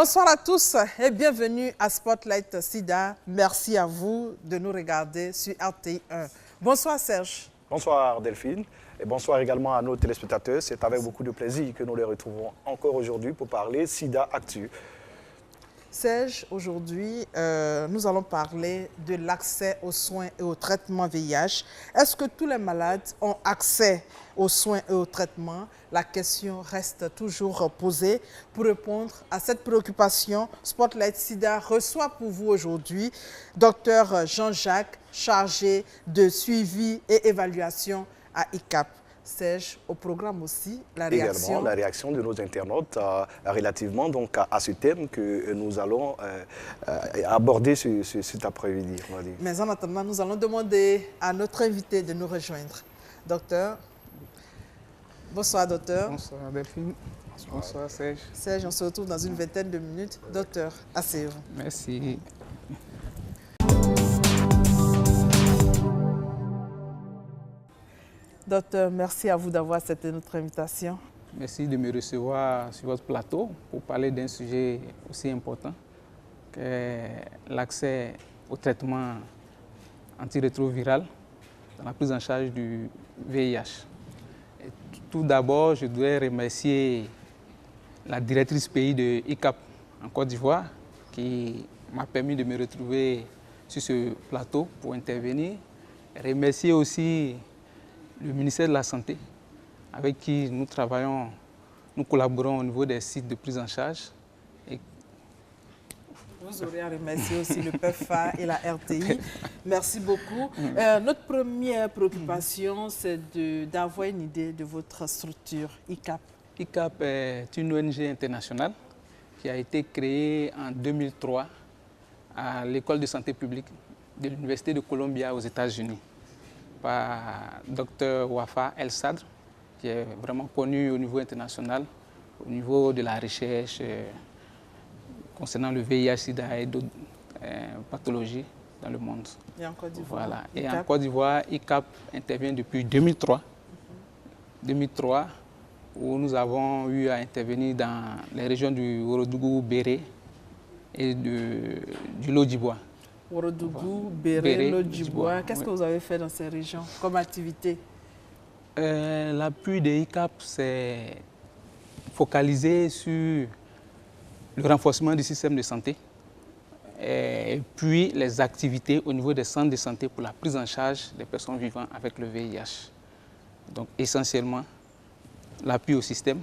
Bonsoir à tous et bienvenue à Spotlight SIDA. Merci à vous de nous regarder sur RTI 1. Bonsoir Serge. Bonsoir Delphine et bonsoir également à nos téléspectateurs. C'est avec beaucoup de plaisir que nous les retrouvons encore aujourd'hui pour parler SIDA Actu. Serge, aujourd'hui, nous allons parler de l'accès aux soins et aux traitements VIH. Est-ce que tous les malades ont accès aux soins et aux traitements? La question reste toujours posée. Pour répondre à cette préoccupation, Spotlight SIDA reçoit pour vous aujourd'hui Dr Jean-Jacques, chargé de suivi et évaluation à ICAP. Serge, au programme aussi, la réaction. Également, la réaction de nos internautes relativement donc, à ce thème que nous allons aborder cet après-midi. Mais en attendant, nous allons demander à notre invité de nous rejoindre. Docteur. Bonsoir, docteur. Bonsoir, Delphine. Bonsoir, Serge. Serge, on se retrouve dans une vingtaine de minutes. Docteur, asseyez-vous. Merci. Docteur, merci à vous d'avoir accepté notre invitation. Merci de me recevoir sur votre plateau pour parler d'un sujet aussi important que l'accès au traitement antirétroviral dans la prise en charge du VIH. Et tout d'abord, je dois remercier la directrice pays de ICAP en Côte d'Ivoire qui m'a permis de me retrouver sur ce plateau pour intervenir. Remercier aussi le ministère de la Santé, avec qui nous travaillons, nous collaborons au niveau des sites de prise en charge. Et vous aurez à remercier aussi le PEFA et la RTI. Merci beaucoup. Notre première préoccupation, c'est d'avoir une idée de votre structure, ICAP. ICAP est une ONG internationale qui a été créée en 2003 à l'École de santé publique de l'Université de Columbia aux États-Unis, par Dr Wafa El Sadr, qui est vraiment connu au niveau international, au niveau de la recherche concernant le VIH-Sida et d'autres pathologies dans le monde. Et en Côte d'Ivoire, voilà. Et en Côte d'Ivoire, ICAP intervient depuis 2003. 2003, où nous avons eu à intervenir dans les régions du Ourodougou, Béré et du Lodjibois. Ourodougou, Béré, Lodjibois. Qu'est-ce que vous avez fait dans ces régions comme activité? L'appui de ICAP, c'est focalisé sur le renforcement du système de santé et puis les activités au niveau des centres de santé pour la prise en charge des personnes vivant avec le VIH. Donc essentiellement, l'appui au système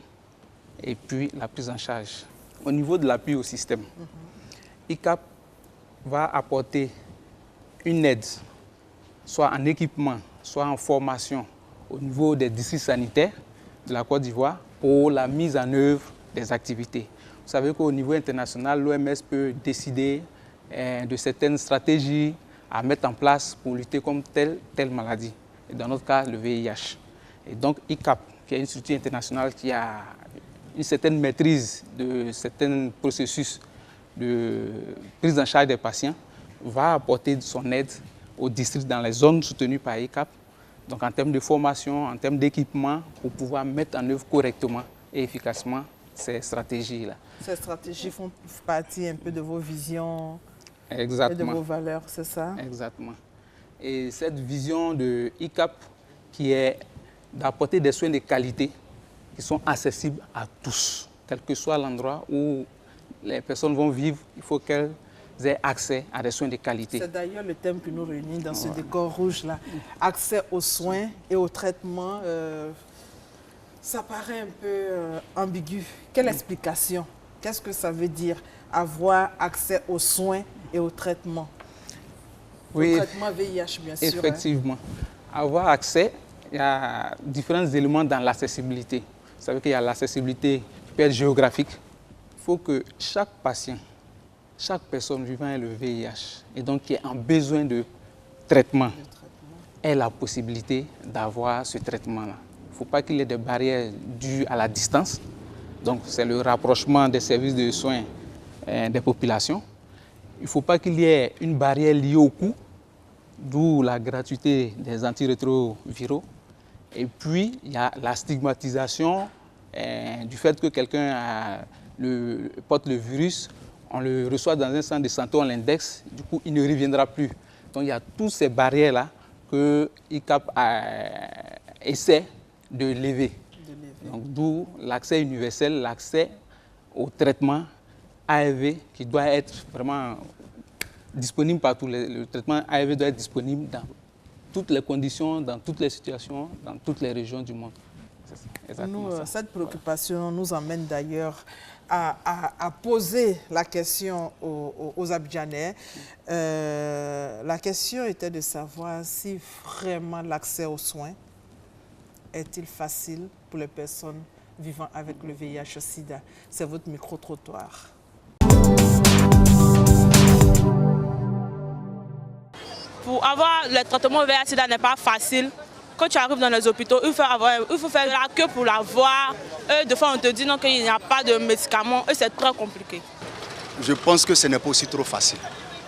et puis la prise en charge. Au niveau de l'appui au système, ICAP va apporter une aide, soit en équipement, soit en formation au niveau des districts sanitaires de la Côte d'Ivoire pour la mise en œuvre des activités. Vous savez qu'au niveau international, l'OMS peut décider de certaines stratégies à mettre en place pour lutter contre telle maladie, et dans notre cas, le VIH. Et donc ICAP, qui est une structure internationale qui a une certaine maîtrise de certains processus de prise en charge des patients, va apporter son aide aux districts dans les zones soutenues par ICAP, donc en termes de formation, en termes d'équipement, pour pouvoir mettre en œuvre correctement et efficacement ces stratégies-là. Ces stratégies font partie un peu de vos visions. Exactement. Et de vos valeurs, c'est ça? Exactement. Et cette vision de ICAP qui est d'apporter des soins de qualité qui sont accessibles à tous, quel que soit l'endroit où les personnes vont vivre, il faut qu'elles aient accès à des soins de qualité. C'est d'ailleurs le thème qui nous réunit dans ce décor rouge-là. Accès aux soins et aux traitements, ça paraît un peu ambigu. Quelle explication? Qu'est-ce que ça veut dire, avoir accès aux soins et aux traitements? Oui, au traitement VIH, bien sûr. Effectivement. Avoir accès, il y a différents éléments dans l'accessibilité. Vous savez qu'il y a l'accessibilité qui peut être géographique. Il faut que chaque patient, chaque personne vivant avec le VIH, et donc qui est en besoin de traitement, ait la possibilité d'avoir ce traitement-là. Il ne faut pas qu'il y ait des barrières dues à la distance. Donc, c'est le rapprochement des services de soins des populations. Il ne faut pas qu'il y ait une barrière liée au coût, d'où la gratuité des antirétroviraux. Et puis, il y a la stigmatisation du fait que quelqu'un a porte le virus, on le reçoit dans un centre de santé, on l'indexe, du coup, il ne reviendra plus. Donc, il y a toutes ces barrières-là que ICAP essaie de lever. Donc, d'où l'accès universel, l'accès au traitement ARV qui doit être vraiment disponible partout. Le traitement ARV doit être disponible dans toutes les conditions, dans toutes les situations, dans toutes les régions du monde. Cette préoccupation nous amène d'ailleurs à poser la question aux Abidjanais. La question était de savoir si vraiment l'accès aux soins est-il facile pour les personnes vivant avec le VIH-Sida. C'est votre micro-trottoir. Pour avoir le traitement VIH-Sida n'est pas facile. Quand tu arrives dans les hôpitaux, il faut faire la queue pour l'avoir. Des fois, on te dit qu'il n'y a pas de médicaments et c'est très compliqué. Je pense que ce n'est pas aussi trop facile.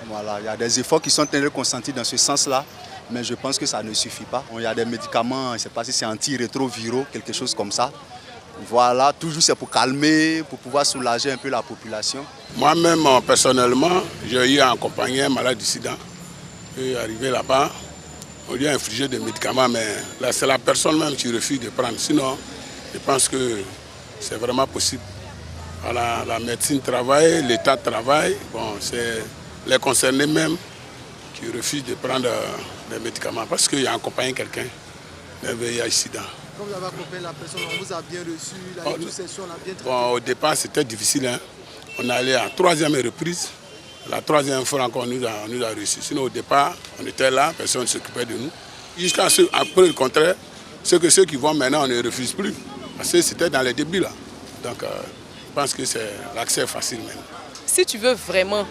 Voilà, il y a des efforts qui sont en train de consentis dans ce sens-là, mais je pense que ça ne suffit pas. Il y a des médicaments, je ne sais pas si c'est antirétroviraux, quelque chose comme ça. Voilà, toujours c'est pour calmer, pour pouvoir soulager un peu la population. Moi-même, personnellement, j'ai eu accompagné un malade du sida. Il est arrivé là-bas, on lui a infligé des médicaments, mais là, c'est la personne même qui refuse de prendre. Sinon, je pense que c'est vraiment possible. Voilà, la médecine travaille, l'État travaille. Bon, c'est les concernés même qui refusent de prendre des médicaments parce qu'il a accompagné quelqu'un d'un VIH-Sida. Quand vous avez accompagné la personne, on vous a bien reçu, la session, on a bien traité. Bon, au départ, c'était difficile. Hein. On allait à la 3e reprise. La 3e fois encore, on nous a reçus. Sinon, au départ, on était là, personne ne s'occupait de nous. Jusqu'à après le contraire, ceux qui vont maintenant, on ne refuse plus. Parce que c'était dans les débuts là. Donc, je pense que c'est l'accès facile maintenant. Si tu veux vraiment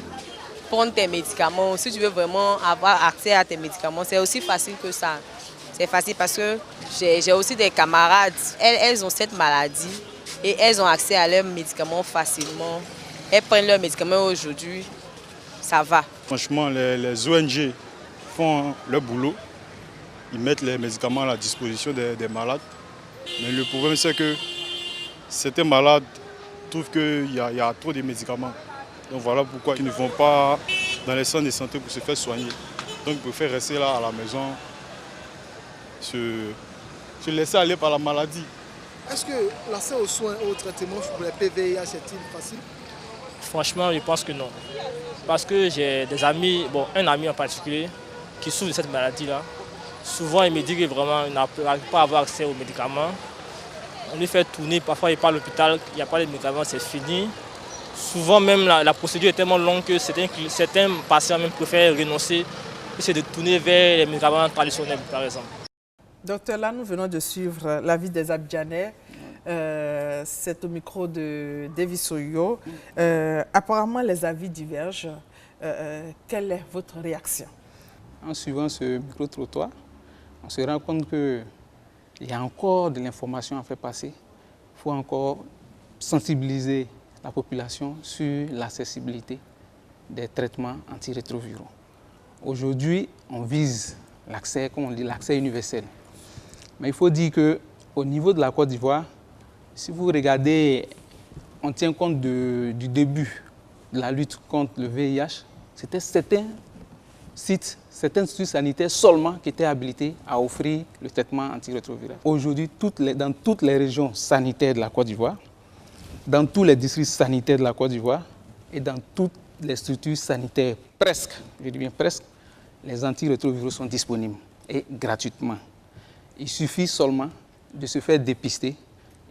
prendre tes médicaments, si tu veux vraiment avoir accès à tes médicaments, c'est aussi facile que ça. C'est facile parce que j'ai aussi des camarades, elles ont cette maladie et elles ont accès à leurs médicaments facilement. Elles prennent leurs médicaments aujourd'hui, ça va. Franchement, les ONG font leur boulot. Ils mettent les médicaments à la disposition des malades. Mais le problème, c'est que certains malades trouvent qu'il y a trop de médicaments. Donc voilà pourquoi ils ne vont pas dans les centres de santé pour se faire soigner. Donc ils préfèrent rester là à la maison, se laisser aller par la maladie. Est-ce que l'accès aux soins et aux traitements pour les PVIH est-il facile? Franchement, je pense que non. Parce que j'ai des amis, un ami en particulier, qui souffre de cette maladie-là. Souvent, il me dit que vraiment, il n'arrive pas à avoir accès aux médicaments. On lui fait tourner, parfois il part à l'hôpital, il n'y a pas de médicaments, c'est fini. Souvent même la procédure est tellement longue que certains patients même préfèrent renoncer, essayer de tourner vers les médicaments traditionnels par exemple. Docteur, là nous venons de suivre l'avis des Abidjanais. C'est au micro de Davis Oyo. Apparemment les avis divergent. Quelle est votre réaction? En suivant ce micro-trottoir, on se rend compte qu'il y a encore de l'information à faire passer. Il faut encore sensibiliser la population sur l'accessibilité des traitements antirétroviraux. Aujourd'hui, on vise l'accès, comme on dit, l'accès universel. Mais il faut dire qu'au niveau de la Côte d'Ivoire, si vous regardez, on tient compte du début de la lutte contre le VIH, c'était certains sites, certains instituts sanitaires seulement qui étaient habilités à offrir le traitement antirétroviral. Aujourd'hui, dans toutes les régions sanitaires de la Côte d'Ivoire, dans tous les districts sanitaires de la Côte d'Ivoire et dans toutes les structures sanitaires, presque, je dis bien presque, les antirétroviraux sont disponibles et gratuitement. Il suffit seulement de se faire dépister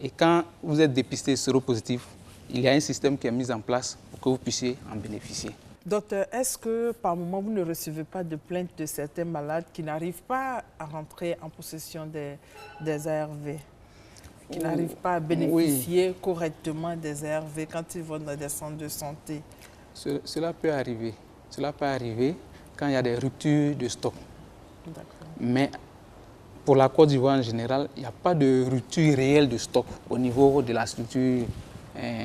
et quand vous êtes dépisté séropositif, il y a un système qui est mis en place pour que vous puissiez en bénéficier. Docteur, est-ce que par moment vous ne recevez pas de plaintes de certains malades qui n'arrivent pas à rentrer en possession des ARV, qui n'arrivent pas à bénéficier correctement des ARV quand ils vont dans des centres de santé? Cela peut arriver. Cela peut arriver quand il y a des ruptures de stock. Mais pour la Côte d'Ivoire en général, il n'y a pas de rupture réelle de stock au niveau de la structure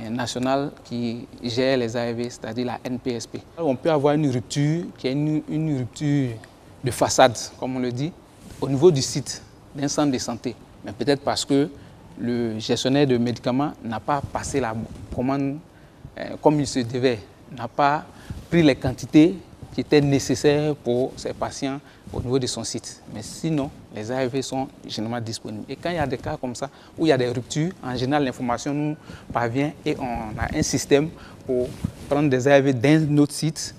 nationale qui gère les ARV, c'est-à-dire la NPSP. On peut avoir une rupture qui est une rupture de façade, comme on le dit, au niveau du site d'un centre de santé. Mais peut-être parce que le gestionnaire de médicaments n'a pas passé la commande comme il se devait, n'a pas pris les quantités qui étaient nécessaires pour ces patients au niveau de son site. Mais sinon, les ARV sont généralement disponibles. Et quand il y a des cas comme ça, où il y a des ruptures, en général, l'information nous parvient et on a un système pour prendre des ARV d'un autre site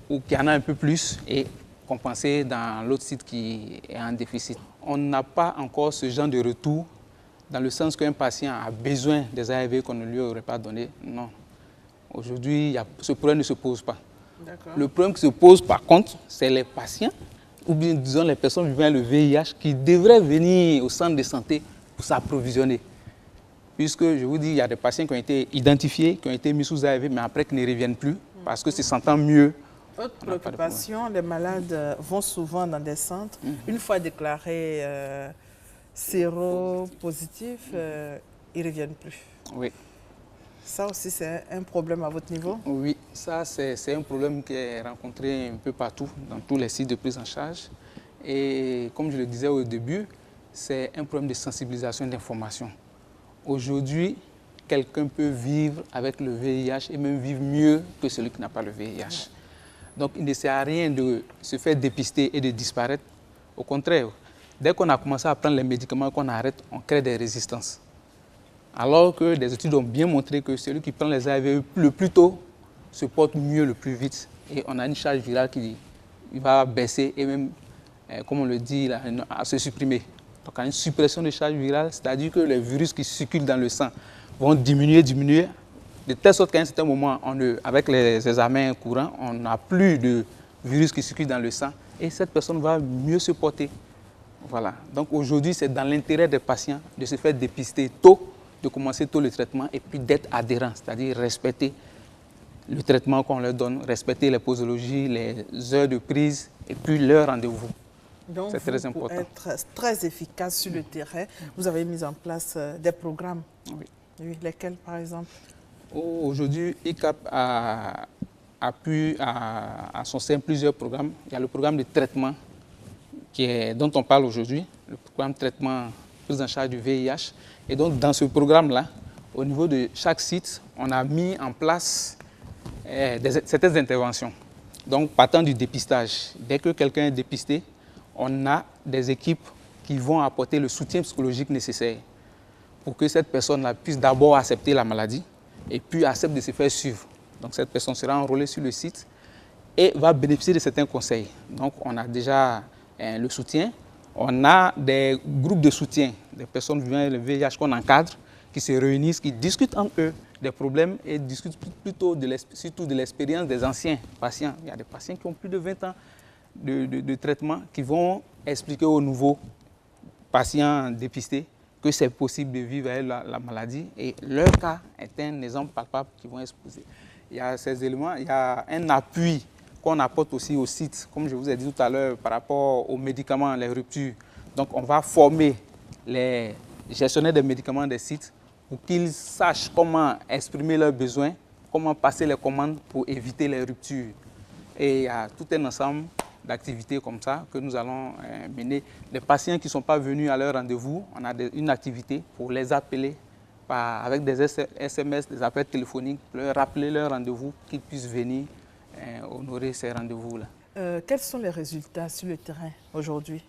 où il y en a un peu plus et compenser dans l'autre site qui est en déficit. On n'a pas encore ce genre de retour dans le sens qu'un patient a besoin des ARV qu'on ne lui aurait pas donné. Non. Aujourd'hui, ce problème ne se pose pas. Le problème qui se pose par contre, c'est les patients ou bien disons les personnes vivant le VIH qui devraient venir au centre de santé pour s'approvisionner. Puisque je vous dis, il y a des patients qui ont été identifiés, qui ont été mis sous ARV, mais après qui ne reviennent plus parce que se sentant mieux. Autre préoccupation, les malades vont souvent dans des centres. Une fois déclarés séropositifs, ils ne reviennent plus. Oui. Ça aussi, c'est un problème à votre niveau? Oui, ça, c'est un problème qui est rencontré un peu partout, dans tous les sites de prise en charge. Et comme je le disais au début, c'est un problème de sensibilisation et d'information. Aujourd'hui, quelqu'un peut vivre avec le VIH et même vivre mieux que celui qui n'a pas le VIH. Donc, il ne sert à rien de se faire dépister et de disparaître. Au contraire, dès qu'on a commencé à prendre les médicaments qu'on arrête, on crée des résistances. Alors que des études ont bien montré que celui qui prend les ARV le plus tôt se porte mieux le plus vite. Et on a une charge virale qui va baisser et même, comme on le dit, là, à se supprimer. Donc, à une suppression de charge virale, c'est-à-dire que les virus qui circulent dans le sang vont diminuer, de telle sorte qu'à un certain moment, avec les examens courants, on n'a plus de virus qui circulent dans le sang et cette personne va mieux se porter. Voilà. Donc aujourd'hui, c'est dans l'intérêt des patients de se faire dépister tôt, de commencer tôt le traitement et puis d'être adhérent, c'est-à-dire respecter le traitement qu'on leur donne, respecter les posologies, les heures de prise et puis leur rendez-vous. Donc, c'est très important. Pour être très efficace sur le terrain, vous avez mis en place des programmes. Oui. Oui, lesquels, par exemple? Aujourd'hui, ICAP a pu à son sein plusieurs programmes. Il y a le programme de traitement dont on parle aujourd'hui, le programme de traitement prise en charge du VIH. Et donc, dans ce programme-là, au niveau de chaque site, on a mis en place certaines interventions. Donc, partant du dépistage, dès que quelqu'un est dépisté, on a des équipes qui vont apporter le soutien psychologique nécessaire pour que cette personne-là puisse d'abord accepter la maladie et puis accepte de se faire suivre. Donc, cette personne sera enrôlée sur le site et va bénéficier de certains conseils. Donc, on a déjà le soutien. On a des groupes de soutien, des personnes vivant le VIH qu'on encadre, qui se réunissent, qui discutent entre eux des problèmes et discutent plutôt surtout de l'expérience des anciens patients. Il y a des patients qui ont plus de 20 ans de traitement qui vont expliquer aux nouveaux patients dépistés que c'est possible de vivre avec la maladie et leur cas est un exemple palpable qu'ils vont exposer. Il y a ces éléments, il y a un appui qu'on apporte aussi au site, comme je vous ai dit tout à l'heure, par rapport aux médicaments, les ruptures. Donc, on va former les gestionnaires des médicaments des sites pour qu'ils sachent comment exprimer leurs besoins, comment passer les commandes pour éviter les ruptures. Et il y a tout un ensemble d'activités comme ça que nous allons mener. Les patients qui ne sont pas venus à leur rendez-vous, on a une activité pour les appeler avec des SMS, des appels téléphoniques, pour leur rappeler leur rendez-vous, qu'ils puissent venir honorer ces rendez-vous-là. Quels sont les résultats sur le terrain aujourd'hui?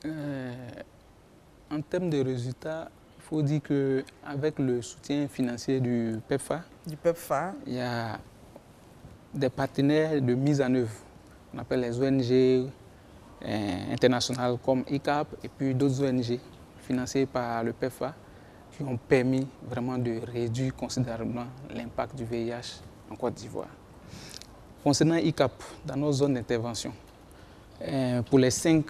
En termes de résultats, il faut dire qu'avec le soutien financier du PEPFAR, il y a des partenaires de mise en œuvre. On appelle les ONG internationales comme ICAP et puis d'autres ONG financées par le PEPFAR qui ont permis vraiment de réduire considérablement l'impact du VIH en Côte d'Ivoire. Concernant ICAP, dans nos zones d'intervention, pour les 5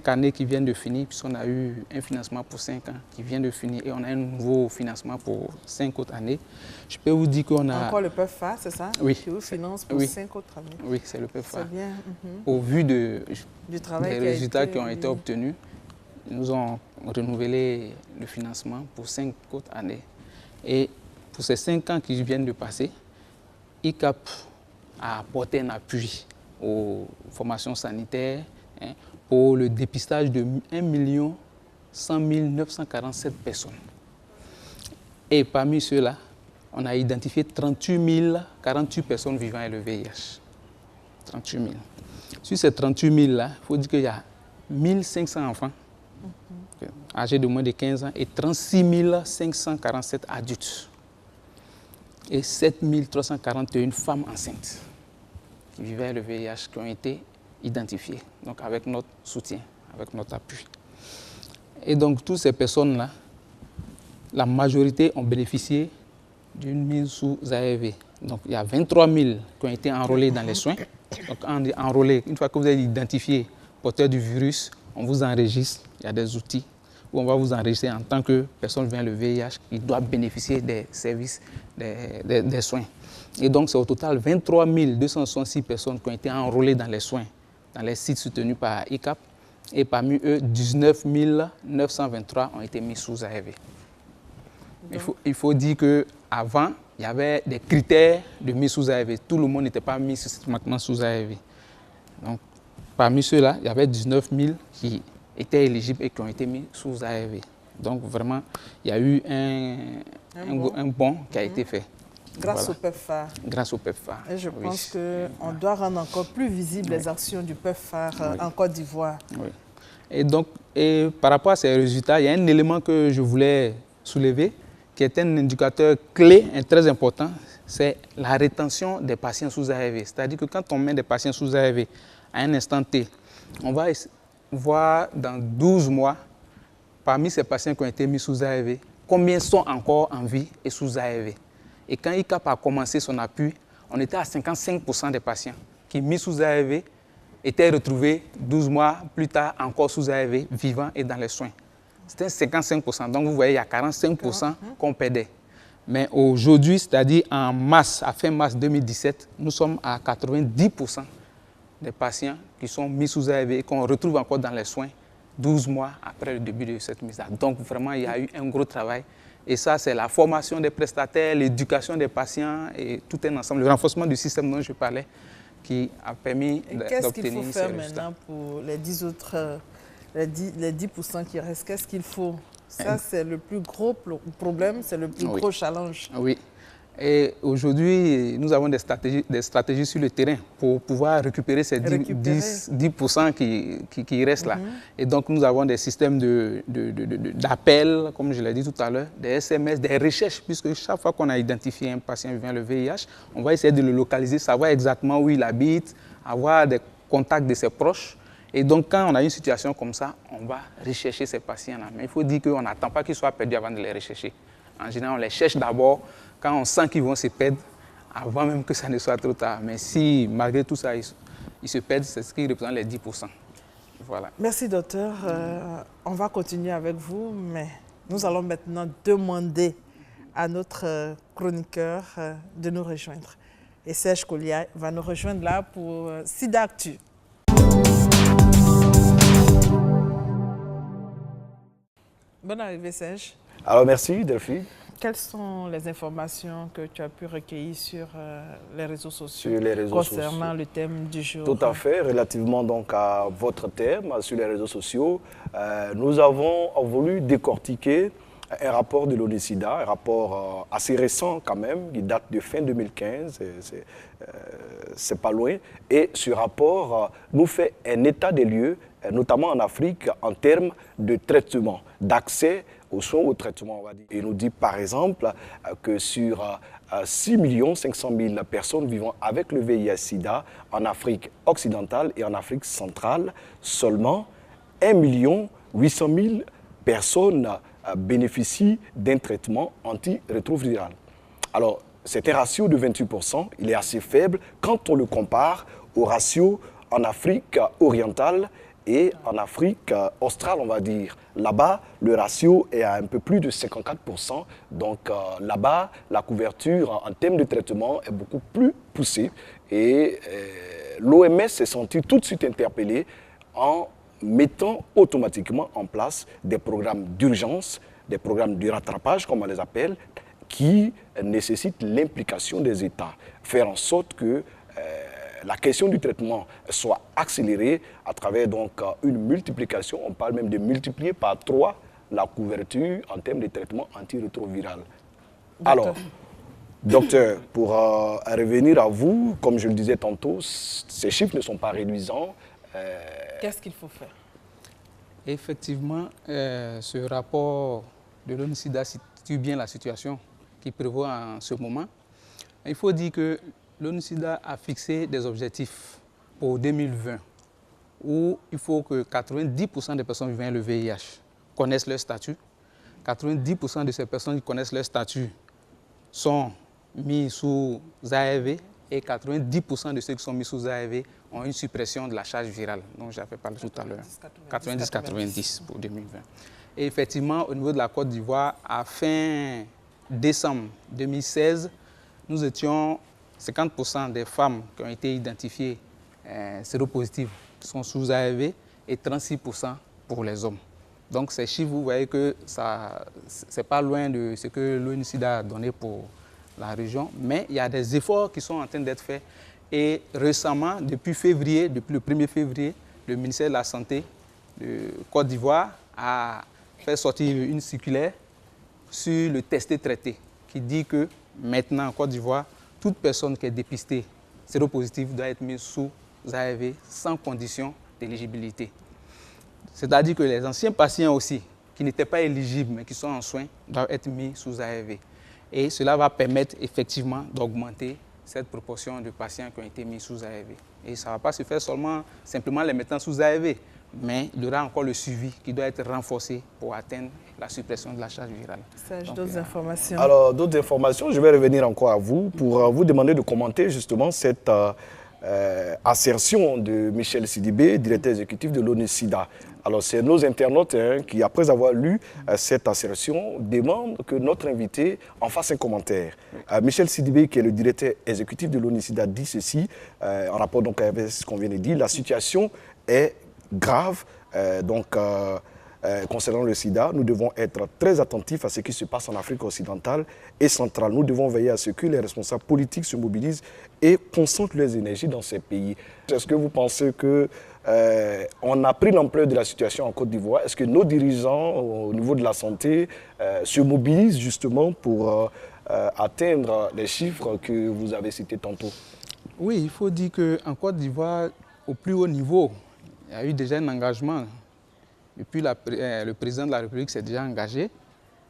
années qui viennent de finir, puisqu'on a eu un financement pour 5 ans qui vient de finir et on a un nouveau financement pour 5 autres années, je peux vous dire qu'on a... Encore le PEPFAR, c'est ça? Oui. Qui vous finance pour 5 autres années? Oui, c'est le PEPFAR. C'est bien. Au vu du travail des résultats qui ont été obtenus, ils nous ont renouvelé le financement pour 5 autres années. Et pour ces 5 ans qui viennent de passer, ICAP a apporté un appui aux formations sanitaires pour le dépistage de 1 100 947 personnes. Et parmi ceux-là, on a identifié 38 048 personnes vivant avec le VIH. 38 000. Sur ces 38 000 là, il faut dire qu'il y a 1500 enfants âgés de moins de 15 ans et 36 547 adultes. Et 7 341 femmes enceintes qui vivaient avec le VIH qui ont été identifiées, donc avec notre soutien, avec notre appui. Et donc toutes ces personnes-là, la majorité ont bénéficié d'une mise sous ARV. Donc il y a 23 000 qui ont été enrôlés dans les soins. Donc enrôlés, une fois que vous êtes identifié porteur du virus, on vous enregistre, il y a des outils où on va vous enregistrer en tant que personne vient le VIH qui doit bénéficier des services, des soins. Et donc c'est au total 23 266 personnes qui ont été enrôlées dans les soins, dans les sites soutenus par ICAP. Et parmi eux, 19 923 ont été mis sous ARV. Il faut dire qu'avant, il y avait des critères de mise sous ARV. Tout le monde n'était pas mis systématiquement sous ARV. Donc, parmi ceux-là, il y avait 19 000 qui étaient éligibles et qui ont été mis sous ARV. Donc, vraiment, il y a eu un bond qui a été fait. Grâce au PEPFAR. Grâce au PEPFAR. Et je pense qu'on doit rendre encore plus visibles les actions du PEPFAR en Côte d'Ivoire. Oui. Et donc, par rapport à ces résultats, il y a un élément que je voulais soulever, qui est un indicateur clé et très important, c'est la rétention des patients sous ARV. C'est-à-dire que quand on met des patients sous ARV à un instant T, on va voir dans 12 mois, parmi ces patients qui ont été mis sous ARV, combien sont encore en vie et sous ARV. Et quand ICAP a commencé son appui, on était à 55% des patients qui, mis sous ARV, étaient retrouvés 12 mois plus tard encore sous ARV, vivants et dans les soins. C'était 55%. Donc vous voyez, il y a 45% qu'on perdait. Mais aujourd'hui, c'est-à-dire en mars, à fin mars 2017, nous sommes à 90% des patients qui sont mis sous ARV et qu'on retrouve encore dans les soins 12 mois après le début de cette mise à. Donc vraiment, il y a eu un gros travail. Et ça, c'est la formation des prestataires, l'éducation des patients et tout un ensemble, le renforcement du système dont je parlais qui a permis d'obtenir ces résultats. Qu'est-ce qu'il faut faire maintenant pour les 10 autres, les 10% qui restent? Qu'est-ce qu'il faut? Ça, c'est le plus gros problème, c'est le plus gros challenge. Oui. Et aujourd'hui, nous avons des stratégies sur le terrain pour pouvoir récupérer ces 10% qui restent là. Et donc, nous avons des systèmes d'appel, comme je l'ai dit tout à l'heure, des SMS, des recherches, puisque chaque fois qu'on a identifié un patient vivant le VIH, on va essayer de le localiser, savoir exactement où il habite, avoir des contacts de ses proches. Et donc, quand on a une situation comme ça, on va rechercher ces patients-là. Mais il faut dire qu'on n'attend pas qu'ils soient perdus avant de les rechercher. En général, on les cherche d'abord quand on sent qu'ils vont se perdre, avant même que ça ne soit trop tard. Mais si, malgré tout ça, ils se perdent, c'est ce qui représente les 10%. Voilà. Merci, docteur. On va continuer avec vous, mais nous allons maintenant demander à notre chroniqueur de nous rejoindre. Et Serge Collier va nous rejoindre là pour SIDA Actu. Bonne arrivée, Serge. Alors, merci, Delphine. Quelles sont les informations que tu as pu recueillir sur les réseaux sociaux concernant le thème du jour? Tout à fait. Relativement donc à votre thème sur les réseaux sociaux, nous avons voulu décortiquer un rapport de l'ONU-SIDA, un rapport assez récent quand même, qui date de fin 2015, c'est pas loin. Et ce rapport nous fait un état des lieux, notamment en Afrique, en termes de traitement, d'accès aux soins, au traitement, on va dire. Il nous dit par exemple que sur 6 500 000 personnes vivant avec le VIH-Sida en Afrique occidentale et en Afrique centrale, seulement 1 800 000 personnes bénéficient d'un traitement antirétroviral. Alors, c'est un ratio de 28%, il est assez faible quand on le compare au ratio en Afrique orientale et en Afrique australe, on va dire. Là-bas, le ratio est à un peu plus de 54%. Donc là-bas, la couverture en termes de traitement est beaucoup plus poussée. Et l'OMS s'est sentie tout de suite interpellée en mettant automatiquement en place des programmes d'urgence, des programmes de rattrapage, comme on les appelle, qui nécessitent l'implication des États. Faire en sorte que la question du traitement soit accélérée à travers donc une multiplication, on parle même de multiplier par 3 la couverture en termes de traitement antirétroviral. Alors, Docteur, pour revenir à vous, comme je le disais tantôt, ces chiffres ne sont pas réduisants. Qu'est-ce qu'il faut faire? Effectivement, ce rapport de l'ONU-SIDA situe bien la situation qui prévoit en ce moment. Il faut dire que l'ONU-SIDA a fixé des objectifs pour 2020 où il faut que 90% des personnes vivant avec le VIH connaissent leur statut. 90% de ces personnes qui connaissent leur statut sont mis sous ARV et 90% de ceux qui sont mis sous ARV ont une suppression de la charge virale, dont j'avais parlé tout à l'heure. 90-90 pour 2020. Et effectivement, au niveau de la Côte d'Ivoire, à fin décembre 2016, nous étions 50% des femmes qui ont été identifiées séropositives sont sous ARV et 36% pour les hommes. Donc ces chiffres, vous voyez que ce n'est pas loin de ce que l'ONU-SIDA a donné pour la région, mais il y a des efforts qui sont en train d'être faits. Et récemment, depuis le 1er février, le ministère de la Santé de Côte d'Ivoire a fait sortir une circulaire sur le testé-traité qui dit que maintenant en Côte d'Ivoire, toute personne qui est dépistée séropositive doit être mise sous ARV sans condition d'éligibilité. C'est-à-dire que les anciens patients aussi, qui n'étaient pas éligibles mais qui sont en soins, doivent être mis sous ARV. Et cela va permettre effectivement d'augmenter cette proportion de patients qui ont été mis sous ARV. Et ça ne va pas se faire simplement les mettant sous ARV, mais il y aura encore le suivi qui doit être renforcé pour atteindre la suppression de la charge virale. Serge, d'autres informations? Alors, d'autres informations, je vais revenir encore à vous pour vous demander de commenter justement cette assertion de Michel Sidibé, directeur exécutif de l'ONU-SIDA. Alors, c'est nos internautes qui, après avoir lu cette assertion, demandent que notre invité en fasse un commentaire. Michel Sidibé, qui est le directeur exécutif de l'ONU-SIDA, dit ceci, en rapport donc avec ce qu'on vient de dire, la situation est grave, concernant le sida, nous devons être très attentifs à ce qui se passe en Afrique occidentale et centrale. Nous devons veiller à ce que les responsables politiques se mobilisent et concentrent leurs énergies dans ces pays. Est-ce que vous pensez qu'on a pris l'ampleur de la situation en Côte d'Ivoire? Est-ce que nos dirigeants au niveau de la santé se mobilisent justement pour atteindre les chiffres que vous avez cités tantôt? Oui, il faut dire qu'en Côte d'Ivoire, au plus haut niveau, il y a eu déjà un engagement. Depuis le président de la République s'est déjà engagé.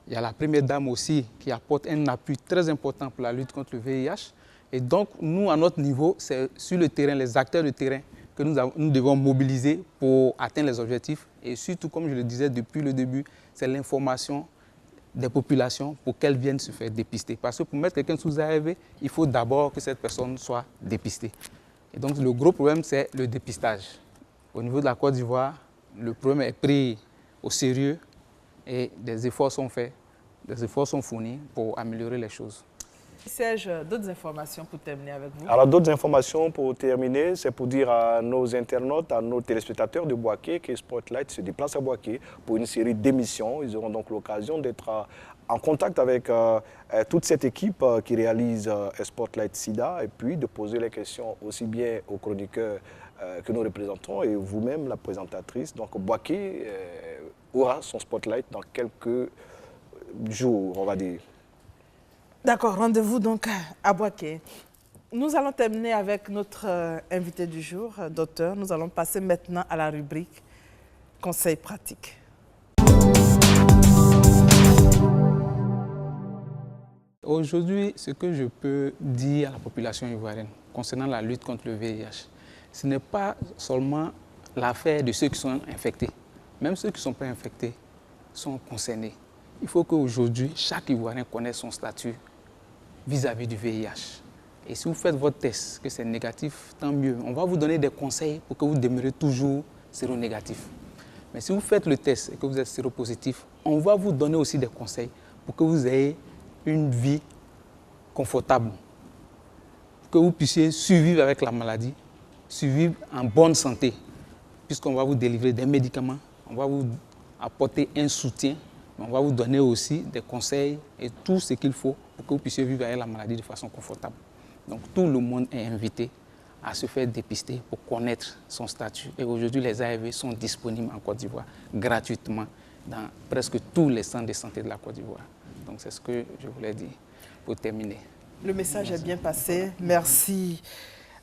Il y a la première dame aussi qui apporte un appui très important pour la lutte contre le VIH. Et donc, nous, à notre niveau, c'est sur le terrain, les acteurs de terrain que nous devons mobiliser pour atteindre les objectifs. Et surtout, comme je le disais depuis le début, c'est l'information des populations pour qu'elles viennent se faire dépister. Parce que pour mettre quelqu'un sous ARV, il faut d'abord que cette personne soit dépistée. Et donc, le gros problème, c'est le dépistage. Au niveau de la Côte d'Ivoire, le problème est pris au sérieux et des efforts sont faits, des efforts sont fournis pour améliorer les choses. Serge, d'autres informations pour terminer avec vous? Alors, d'autres informations pour terminer, c'est pour dire à nos internautes, à nos téléspectateurs de Boaké que Spotlight se déplace à Boaké pour une série d'émissions. Ils auront donc l'occasion d'être en contact avec toute cette équipe qui réalise Spotlight SIDA et puis de poser les questions aussi bien aux chroniqueurs que nous représentons et vous-même, la présentatrice. Donc, Boaké aura son Spotlight dans quelques jours, on va dire. D'accord, rendez-vous donc à Boaké. Nous allons terminer avec notre invité du jour, docteur. Nous allons passer maintenant à la rubrique Conseils pratiques. Aujourd'hui, ce que je peux dire à la population ivoirienne concernant la lutte contre le VIH, ce n'est pas seulement l'affaire de ceux qui sont infectés. Même ceux qui ne sont pas infectés sont concernés. Il faut qu'aujourd'hui, chaque Ivoirien connaisse son statut vis-à-vis du VIH. Et si vous faites votre test, que c'est négatif, tant mieux. On va vous donner des conseils pour que vous demeurez toujours séronégatif. Mais si vous faites le test et que vous êtes séropositif, on va vous donner aussi des conseils pour que vous ayez une vie confortable, pour que vous puissiez survivre avec la maladie, survivre en bonne santé, puisqu'on va vous délivrer des médicaments, on va vous apporter un soutien, mais on va vous donner aussi des conseils et tout ce qu'il faut pour que vous puissiez vivre avec la maladie de façon confortable. Donc tout le monde est invité à se faire dépister pour connaître son statut. Et aujourd'hui, les ARV sont disponibles en Côte d'Ivoire gratuitement dans presque tous les centres de santé de la Côte d'Ivoire. Donc c'est ce que je voulais dire pour terminer. Le message est bien passé. Merci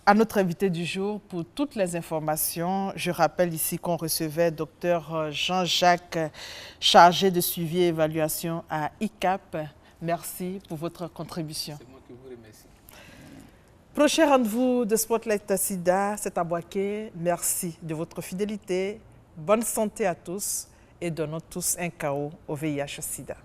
à notre invité du jour pour toutes les informations. Je rappelle ici qu'on recevait Dr Jean-Jacques, chargé de suivi et évaluation à ICAP. Merci pour votre contribution. C'est moi qui vous remercie. Prochain rendez-vous de Spotlight Sida, c'est à Boaké. Merci de votre fidélité. Bonne santé à tous et donnons tous un chaos au VIH-Sida.